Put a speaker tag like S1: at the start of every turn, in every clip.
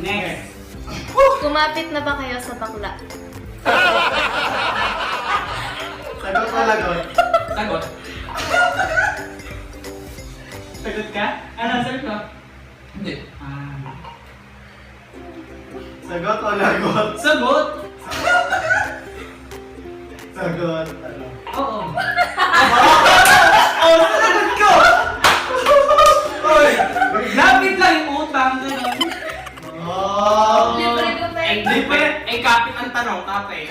S1: Next.
S2: Kumapit na ba kayo sa bakla?
S3: Sagot o lagot?
S1: Sagot. Sagot ka? Ano sagot mo?
S4: Hindi.
S3: Sagot o lagot?
S1: Sagot?
S3: Sagot. Ano?
S1: Oo.
S3: Oh, sagot ko! Oy!
S1: Lapit lang yung utang. Ganun.
S3: Oh!
S2: Libre ko pa yun.
S1: Ay, kapit ang tanong. Kapit.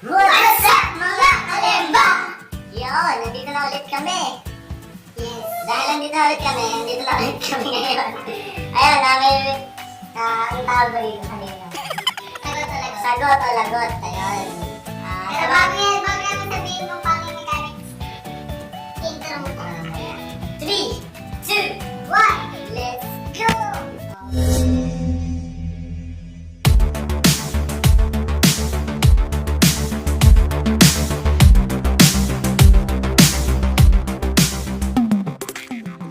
S5: What's up mga kalemba? Yun, nandito na ulit kami. Yes, dahil nandito na ulit kami ngayon. Ayun, ang tawag ba dito kanina? Sagot o lagot. Ayun. Pero bago namin sabihin kung paano yung mechanics, intro mo po. 3, 2, 1, let's go!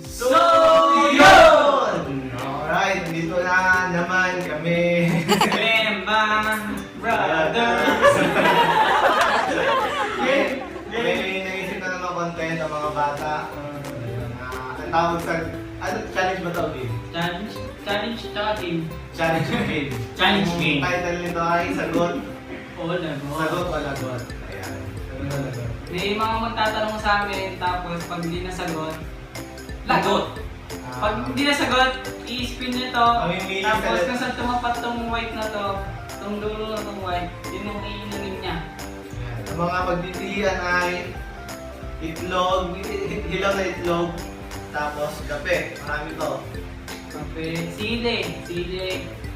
S3: So, yun! Alright, nandito na naman kami.
S1: Kalemba, brothers.
S3: May naisip na naman content ang mga bata. Ang tawag sa... Ano, challenge ba tawag din?
S1: Challenge tsaka game.
S3: Challenge game.
S1: Challenge game.
S3: Ang title nito ay Sagot.
S1: Oo, lagot.
S3: Sagot o lagot. Ayan. Sagot o lagot.
S1: May mga magtatanong sa amin, tapos pag hindi nasagot, lagot. Pag hindi nasagot, i-spin nyo to.
S3: Mamimili ka
S1: Tapos
S3: lang.
S1: kung saan tumapat tong white na to, tong dulo na tong white, yun yung iinumin niya.
S3: Ayan. Ang mga pagpipilian ay itlog, hilaw na itlog, tapos kape. Marami to.
S1: Kape, sili,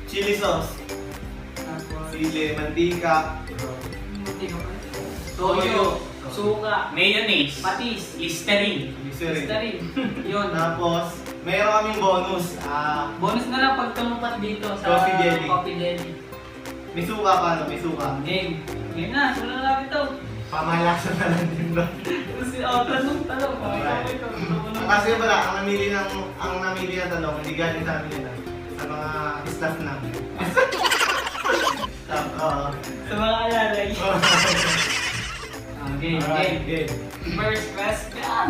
S3: Chili sauce,
S1: tapos
S3: sili, mantika,
S1: toyo, suka,
S4: Mayonnaise.
S1: patis,
S4: Listerine.
S3: glycerin.
S1: Yun.
S3: Tapos, mayroon kaming bonus.
S1: Bonus na lang pag tumupat dito sa
S3: Coffee jelly.
S1: Coffee jelly.
S3: May suka pa, no? May suka.
S1: Game. Game na, sulat na natin to.
S3: Pamalasan na lang din ba?
S1: Kasi tanong.
S3: Alright. Kasi pala, ang namili ng tanong, hindi galing sa amin yun. Sa mga staff namin. Staff,
S1: Sa mga alalay. Game.
S3: Alright, game.
S1: First question.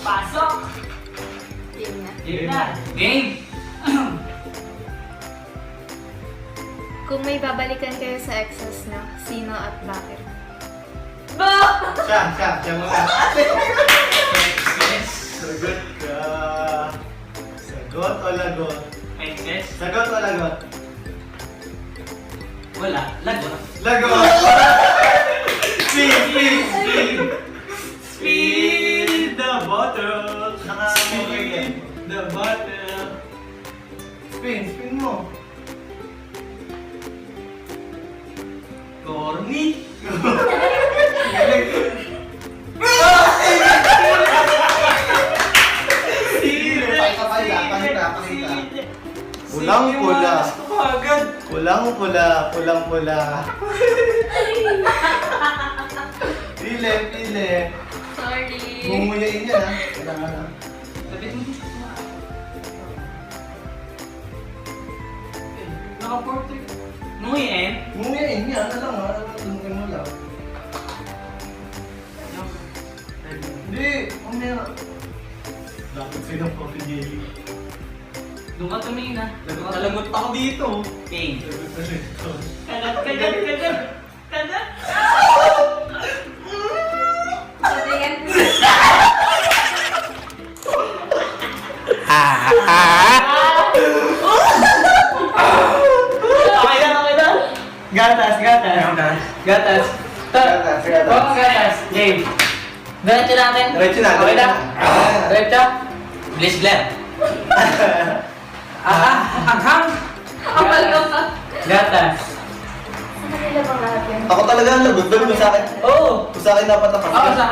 S1: Pasok.
S2: Yun na.
S1: Game na. Game.
S2: Kung may babalikan kayo sa exes nyo, sino at bakit?
S3: Siya muna. Sagot ka. Sagot o lagot?
S1: Exes?
S3: Sagot o lagot?
S1: Wala. Lagot.
S3: Lagot! Spin!
S1: Spill the bottle.
S3: Naka-okay yan.
S1: The bottle.
S3: Spin mo. Corny. Pakita. Pulang-pula.
S1: Agad.
S3: Pulang-pula. Pili.
S2: Sorry.
S3: Mumuyain yan, ha? Kailangan na.
S1: Lapit mo. Naka-porter. Nguyen.
S3: Mumuyain yan, ano lang, ha? Tumukin mo lang. Hindi, umaya. Dapat silang coffee jelly.
S1: Doon ka tumingin ha.
S4: Nalagot pa ako dito.
S1: Game.
S3: Dapat na rin ito.
S1: Kalat.
S2: Sabihan ko.
S1: Okay na. Gatas.
S3: Gatas.
S1: Gatas. Game. Diretso natin.
S3: Diretso na.
S1: Okay na. Diretso.
S4: Bliss Blair.
S1: Anghang.
S2: Kapal ka pa.
S1: Gatas.
S2: Sa kanila ba lahat yun?
S3: Ako talaga ang lagot. Dali mo sa akin.
S1: Oo.
S3: Kung sa akin dapat
S1: Ako
S3: nakapagod.
S1: sa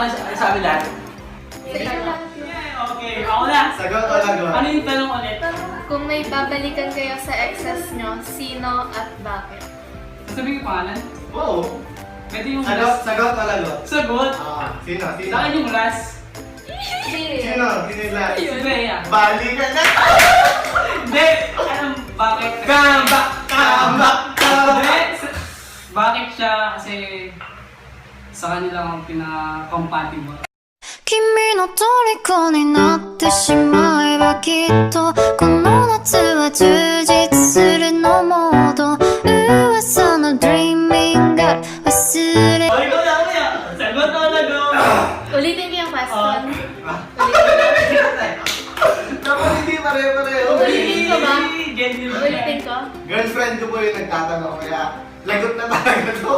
S1: amin lahat.
S2: Sa iyo lahat yun.
S1: Okay, ako na.
S3: Sagot o lagot?
S1: Ano yung tanong ulit?
S2: Kung may babalikan kayo sa exes nyo, sino at bakit?
S1: Sasabihin ko pangalan?
S3: Oo.
S1: Pwede yung
S3: Sagot
S1: last.
S3: o lagot?
S1: Sagot.
S3: Sino?
S1: Sa akin yung last.
S3: Sino? Sino yung last?
S1: Si Bea.
S3: Bali ka na!
S1: Hindi! Alam bakit? sa kanila ang pinaka-compatible.
S6: 君の虜になってしまえばきっとこの夏は充実するのモード噂の Dreaming Girl 忘れ
S1: Ay, kuya! Sagot o lagot?
S2: Ulitin ko yung question.
S3: Dapat hindi pare-pareho.
S2: Ulitin ko ba?
S1: Genuine.
S2: Ulitin ko?
S3: Girlfriend ko po yung nagtatanong, kaya lagot na talaga to.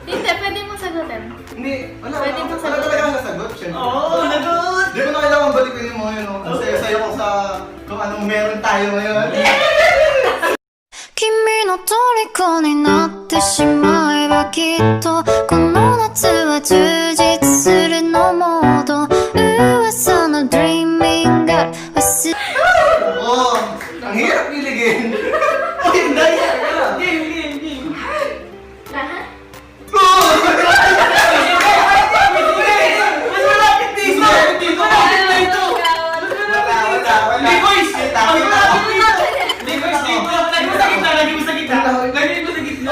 S2: Hindi, pwede mo sagutin.
S3: Hindi, wala.
S2: Pwede mo
S3: Wala
S2: sagutin.
S3: talaga ang nasagot, syempre.
S1: Oo, lagot!
S3: Di ko na kailangan balikin yung mga yun. No? Ang saya-saya ko sa kung anong meron tayo ngayon.
S6: 君の虜になってしまえばきっとこの夏は充実するのモード噂の Dreaming Girl 忘れ
S3: Oo, ang hirap niligin. Oh, yung daya.
S1: Game!
S2: Lahat?
S1: Mas malapit dito! Malapit na ito!
S3: Wala.
S1: Hindi, boys!
S3: Kita.
S1: Hindi, boys, dito! Lagi mo sa gitna! Lagi mo sa gitna!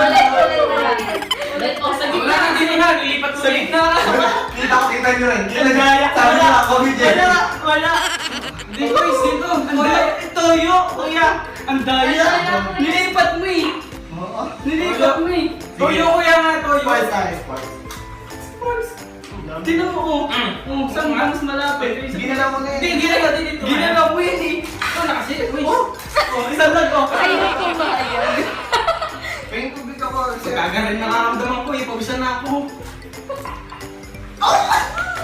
S2: Ulit o sa
S1: Wala kang dinihan, ilipat mo sa gitna!
S3: Kita nyo rin.
S1: Nagaya!
S3: Sabi nyo ako, Vijay.
S1: Wala! Hindi, boys, dito! Wala! Toyo! Kuya! Ang daya! Nilipat mo eh!
S3: Oo.
S1: Nilipat mo eh! Toyo, kuya nga, toyo!
S3: Sports tayo, sports.
S1: Tignan mo, oh, saan mas malapit?
S3: Ginala mo na
S1: Hindi,
S3: yun.
S1: ginala mo yun eh! Ito, nakasilip mo eh! Oh, isang lag ko!
S2: Ay, ko ba yun?
S3: Pahing tubig ako.
S1: Gagarin na nakaramdaman ko eh, pawisan na ako!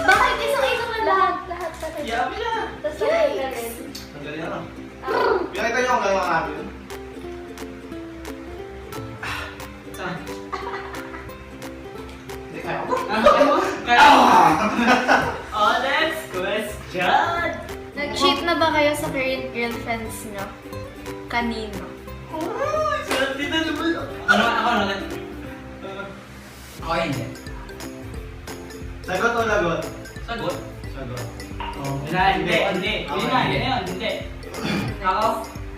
S2: Bakit isang-isang na lahat? Lahat talaga.
S1: Yabi na!
S2: Tapos sabay ka rin.
S3: Ang galing na. Pinakita nyo ang gano'n namin. Hindi kaya ako.
S1: Oh, next question!
S2: Nag-cheat na ba kayo sa current girlfriends nyo? Kanino?
S1: Sarap dito naman!
S4: Ako naman. Ako hindi.
S3: Sagot o lagot?
S4: Sagot.
S3: Sagot.
S1: Hindi. Hindi. Ako?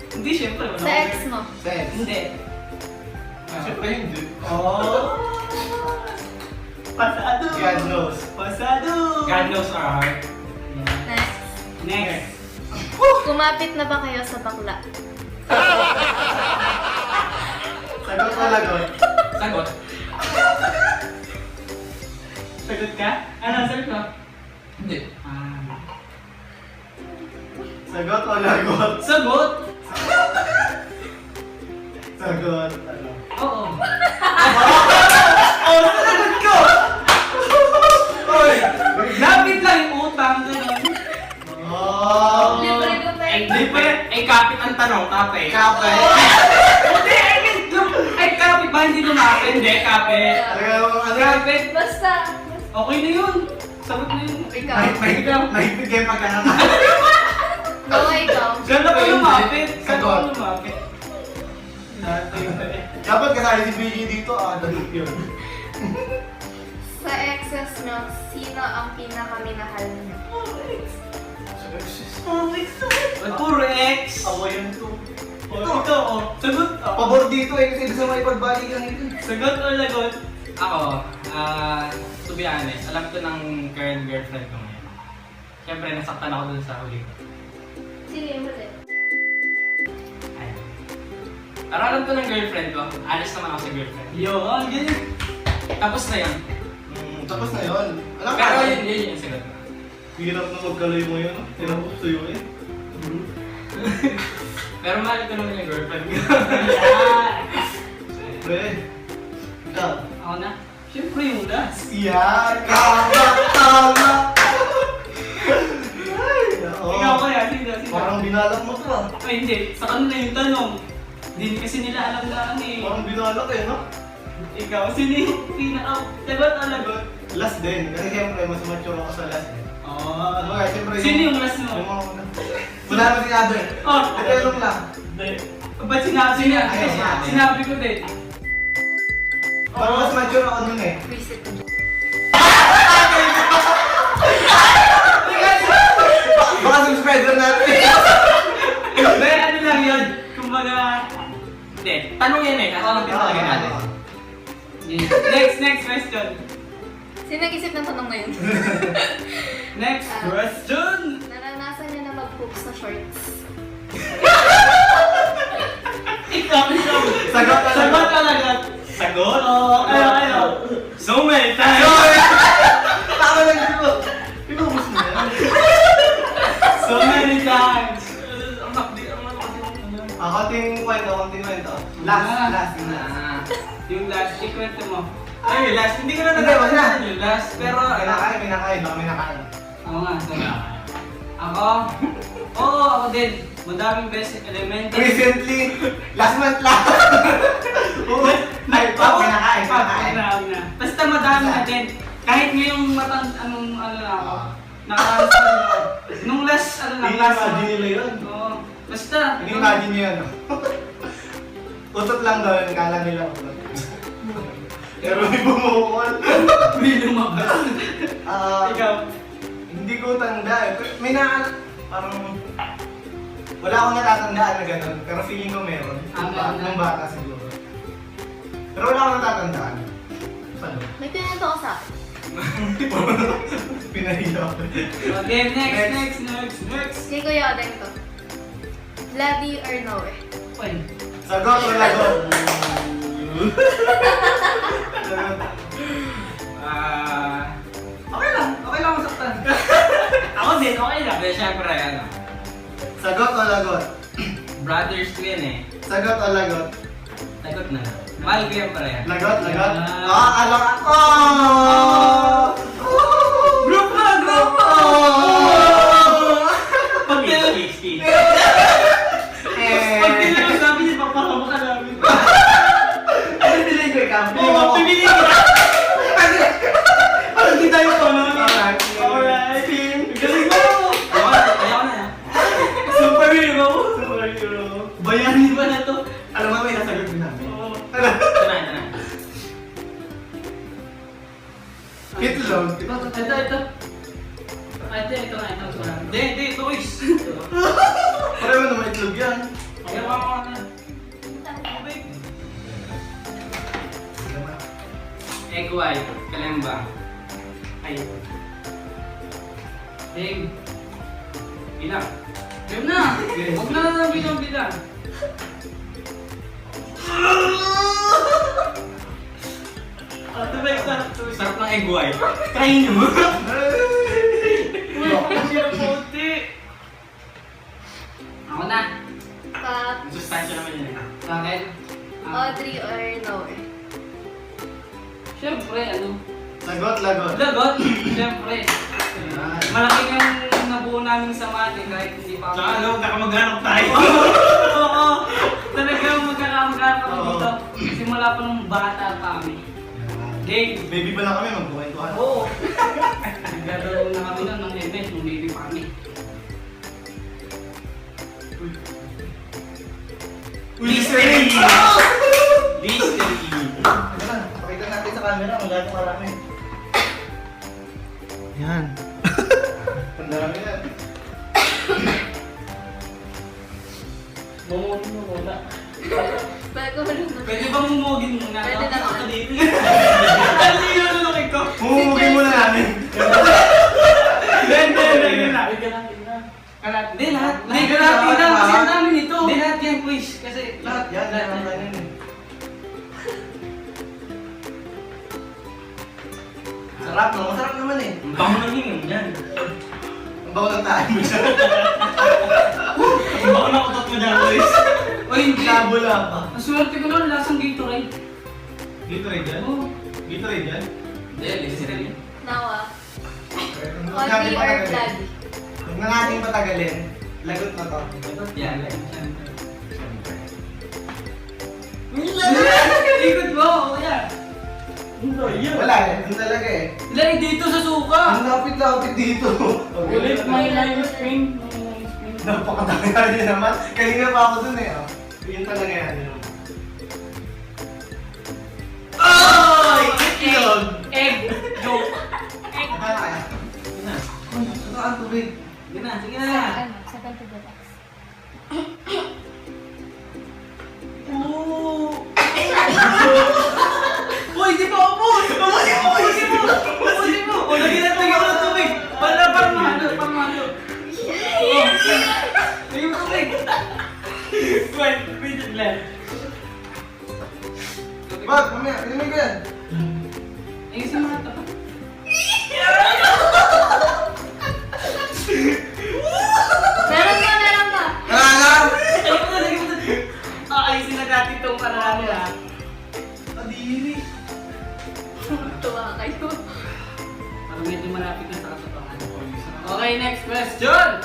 S1: Hindi, syempre. wala
S2: Sa
S1: akong
S2: ex mo?
S3: Sex.
S1: Hindi.
S3: Siyempre hindi.
S1: Oh! Pasado!
S3: God knows.
S1: Pasado!
S4: God knows our heart.
S2: Next.
S1: Next!
S2: Kumapit na ba kayo sa bakla?
S3: Sagot o lagot?
S4: Sagot.
S1: Sagot ka? Ano, sagot mo?
S4: Hindi.
S3: Sagot o lagot?
S1: Sagot!
S3: Sagot. Ano?
S1: Oo. Oh, sagot ko!
S3: Oy!
S1: Lapit lang yung utang. Ganun.
S3: Oh!
S2: Libre ko pa yun.
S4: Hindi pa ay kapit ang tanong, kape.
S3: Kape!
S1: Hindi, ay kapit ba hindi lumapit? Hindi, kapit.
S3: Talagang ano?
S1: Kapit.
S2: Basta.
S1: Okay na yun. Sagot na yun.
S2: Ikaw.
S3: Mahigpit kayo pagkakata.
S2: No, ikaw.
S1: Ganda ko lumapit. Ganda ko
S3: Sagot.
S1: lumapit.
S3: Dapat kasali si BG dito, dalit yun.
S2: Sa exes nyo, sino ang pinakaminahal nyo?
S1: Ay, puro X.
S3: Ako yun to.
S1: Oh, ikaw, oh. Sagot. Oh.
S3: Pabor dito eh, kasi gusto mo ipagbalikan ito.
S1: Sagot o lagot?
S4: Ako, to be honest, alam ko ng current girlfriend ko ngayon. Siyempre, nasaktan ako dun sa huli ko.
S2: Sino yung huli?
S4: Ayun. Pero alam ko ng girlfriend ko, alis naman ako sa girlfriend.
S1: Yun, ganyan.
S4: Tapos na yun.
S3: Tapos na yun. Alam ka.
S4: Pero yun yung sagot ko.
S3: Hirap na magkaloy mo yun. Hirap ko sa'yo eh.
S4: Pero mahal ko naman yung girlfriend ko.
S3: Pre. Ikaw.
S1: Ako na. Siyempre yung last.
S3: Yan! Tama! Ay, oo.
S1: Ikaw kaya, sino?
S3: Parang binalak mo to ah.
S1: Ay, hindi. Sa kanila yung tanong. Hindi kasi nila alam na ano eh.
S3: Parang binalak eh, no?
S1: Ikaw, sino yung pinaka... Sagot o lagot?
S3: Last din. Kasi siyempre, mas mature ako sa last eh.
S1: Oh.
S3: Okay, siyempre
S1: Sino yung last mo?
S3: Yung mga una. Wala naman sinabi eh.
S1: Oh,
S3: Natanong lang.
S1: Hindi. Ba't sinabi niya?
S3: Ayaw, sinabi.
S1: Sinabi ko din.
S3: Parang mas mature ako nun eh.
S2: Visit ko.
S3: Baka subscriber natin.
S1: Hindi, ano lang yun. Kumbaga...
S4: Hindi, tanong yan eh, kasi alam ko talaga natin.
S1: Next question.
S2: Sino nag-isip ng tanong na yun?
S1: Next question!
S2: Naranasan niyo na mag-poop sa shorts?
S1: Ikaw!
S3: Sagot talaga.
S1: Sagot talaga!
S4: Sagot?
S1: Ano?
S4: So many times!
S3: Tama lang dito. Pinubos mo yan.
S1: So many times!
S4: Ang makdi, ang makdi.
S3: Konting kwento. Last yun na.
S1: Yung last, ikwento mo.
S4: Ay, last, hindi ko na
S3: Hindi, wag na.
S4: nagkakasan yung last.
S1: Pero,
S3: May nakain. Baka may nakain.
S1: ako nga, sorry. Ako? Oo, ako din. Madaming beses elementary.
S3: Recently, last month lang. Oo. Ay, may nakain.
S1: Na. Basta madami na din. Kahit ngayong ano na ako. Nakaranas pa din ako. Nung last, last
S3: Hindi nila yun.
S1: Oo. Basta.
S3: Ini-imagine nyo yan, no? Utot lang daw yun, kala nila utot. Pero may bumukol.
S1: May lumabas. Ikaw.
S3: Hindi ko tanda eh. May parang... Wala akong natatandaan na gano'n, pero feeling ko meron. Nung bata siguro. Pero wala akong natatandaan. Paano?
S2: May pinento ko sa akin.
S3: Pinahiya ako.
S1: Okay, next.
S2: Kay Kuya Odeng to. Bloody or no eh?
S1: Well,
S3: Sagot o lagot?
S1: okay lang masaktan. Ako din, okay lang.
S4: Hindi, syempre, ano.
S3: Sagot o lagot?
S4: Brothers ko yan eh.
S3: Sagot o lagot?
S4: Sagot na. Mahal ko yan pare.
S3: Lagot?
S1: Ah.
S3: Alok ako! Oh!
S1: Group na! Pag
S4: Speech.
S1: pag tinanong sabi niya, papakama ka namin.
S3: Ano bilhin ko ikaw?
S1: Oo, pipili ka. Parang hindi tayo paano.
S3: Alright.
S1: Galing mo!
S4: Ayaw na yan.
S1: Superhero!
S3: Superhero.
S1: Bayani ba na to?
S3: Alam mo, may nasagot din namin.
S1: Oo.
S4: Ito na.
S3: Itlog.
S1: Ito. Ito nga.
S4: Hindi, toys.
S3: Pareho naman itlog yan.
S1: Kaya pa na.
S4: Egg white, kalemba.
S1: Ay. Dave.
S4: Bilang.
S1: Game na! Huwag na bilang. Tubig.
S4: Sarap ng egg white. Try nyo.
S1: Uy, sino puti? Ako na.
S2: Pat,
S4: Sustansya naman yun eh.
S1: Sa akin.
S2: Audrey or no eh?
S1: Siyempre,
S3: Sagot, lagot.
S1: Lagot. Siyempre. Malaki yung nabuo naming samahan kahit hindi pa
S4: Tsaka ano, nakamaghanap tayo.
S1: Oo. Talagang magkakamagana kami
S3: Oo.
S1: dito. Simula pa nung bata pa kami. Dave.
S3: Baby pa lang kami, magbuhay-buhay.
S1: Oo. Nagdadalo na kami nun ng event nung baby pa kami.
S3: Listening!
S4: Listening.
S3: Ano na, pakita natin sa camera kung gaano karami. Yan. Ang dami yan.
S1: Bumugin mo muna.
S2: Bago mo lang.
S1: Pwede ba mumugin muna?
S2: Pwede na
S1: Ako
S2: naman.
S1: dito. Ano yung nalulukid ko?
S3: Mumugin muna namin.
S1: Hindi lahat. Hindi kalahati lang kasi ang dami nito. Hindi lahat yan quiz. Kasi
S3: Lahat yan, lahat yan. Sarap no? Masarap naman eh.
S4: Ang bango ng hingin yan.
S3: Ang bago ng tayo mo siya.
S4: Ang bango ng utot mo dyan, boys.
S1: O hindi.
S3: Kabula pa.
S1: Ang swerte ko lang, lasang Gatorade.
S3: Gatorade yan?
S1: Oo.
S3: Gatorade yan?
S4: Hindi, listening.
S2: Nawa.
S3: Huwag
S2: Audrey
S3: natin
S2: or
S3: patagalin.
S2: bloody?
S3: Huwag na natin patagalin. Lagot na to.
S4: Yan.
S1: Ikot mo, kuya.
S3: Wala eh. Doon talaga eh.
S1: Lagi dito sa suka.
S3: Ang lapit-lapit dito.
S1: Ulit may line spring.
S3: Napakadami na rin naman. Kanina pa ako dun eh. Oh. Yun talaga yan.
S1: Oy!
S3: Itlog!
S1: Egg! Joke!
S3: Ano kaya? Ano ang tubig?
S1: Sige na, sige na.
S2: Sa ganito ba?
S1: Uy, di pa ubos! Ubos mo! Ubos mo!
S4: Wait, Glenn.
S3: Wag, mamaya, inimig ko yan.
S1: Ayusin mo na ito.
S2: Meron pa.
S1: Ayusin na natin itong parang nila.
S3: Kadiri.
S2: Tuwa kayo.
S1: Parang medyo malapit na sa katotohanan. Okay, next question!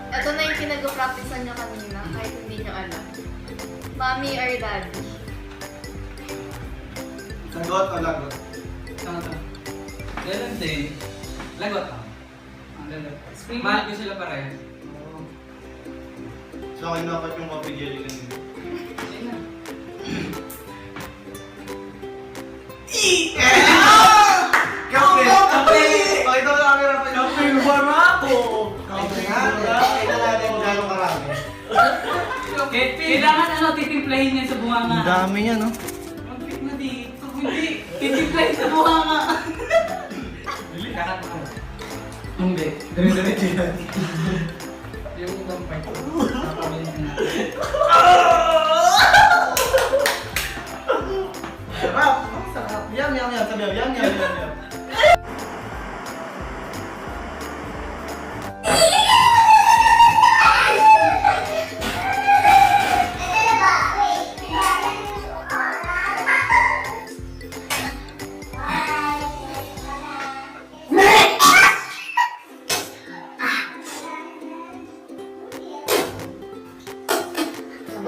S2: Ito na yung pinag-practicean niya kanina, kahit hindi niyo alam. Mommy or daddy?
S3: Sagot o lagot?
S4: Ganun din. Lagot lang. Mahal ko sila pareho.
S3: So, akin dapat yung mapigili kanina. Kape! Kape! Pakita mo sa camera pa yun.
S1: Kape, wala ako!
S3: Kape nga. Pakita natin kung gano'ng karami.
S1: Kailangan titimplahin niya sa buhanga.
S3: Ang dami niya, no?
S1: Magpit na dito. Hindi. Titimplahin sa buhanga.
S4: Bili, kakat mo.
S1: Hindi.
S3: Dire-diretso yan.
S1: Yung ibang part. Papabilis na.
S3: Sarap! Ang sarap. Yum, yum, yum. Sabi, yum, yum, yum, yum.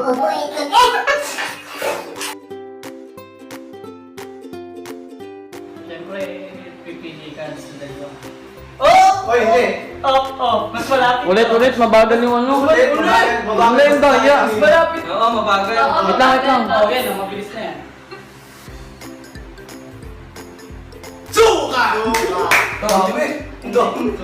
S5: Bubuhay ko din.
S1: Siyempre, pipili ka sa dalawa.
S3: Oy, hindi.
S1: Mas malapit.
S7: Ulit, mabagal yung ano.
S3: Ulit.
S7: Ulit yung daya.
S1: Mas malapit.
S4: Oo, mabagal.
S7: Wait lang.
S1: Oh, yan. Mabilis na yan.
S3: Suka! Dami. Dami.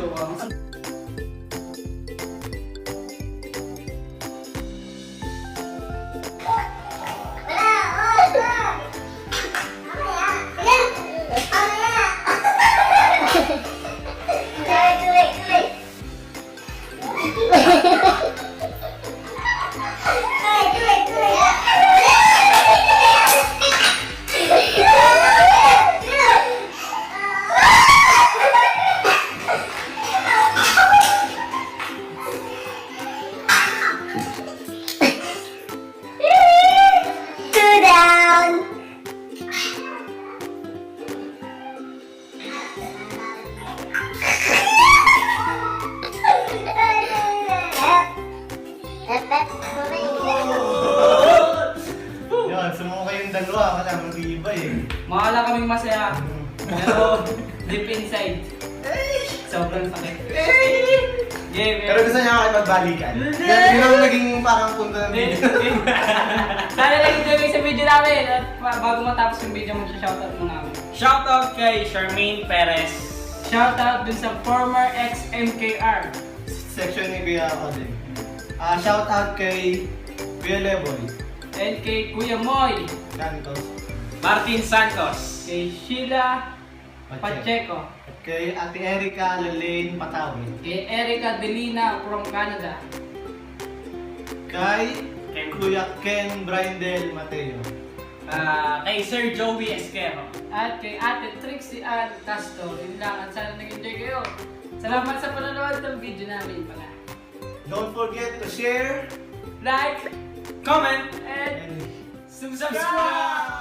S5: Two down.
S3: Yan, sumuka yung dalawa. Wala, mag-iiba eh.
S1: Makala kaming masaya. Pero deep inside, sobrang sakit.
S3: Pero gusto niya kayo magbalikan. Yan ang naging parang punto ng video.
S1: Sana nag-enjoy kayo sa video namin. At bago matapos yung video, mag-shoutout muna kami.
S4: Shoutout kay Charmaine Perez.
S1: Shoutout dun sa former ex-MKR.
S3: Section ni Kuya ako din. Shout out kay Kuya Leboy.
S1: And kay Kuya Moy.
S3: Santos.
S4: Martin Santos.
S1: Kay Sheila Pacheco.
S3: Kay Ate Erica Lalaine Patawi.
S1: Kay Erica Delina from Canada.
S3: Kay Kuya Ken Brindel Mateo.
S4: Kay Sir Joey Esquero.
S1: At kay Ate Trixie Ann Castro. Yun lang. At sana nag-enjoy kayo. Salamat sa panonood ng video namin pala.
S3: Don't forget to share
S1: Like,
S4: Comment!
S1: and
S3: and
S1: subscribe!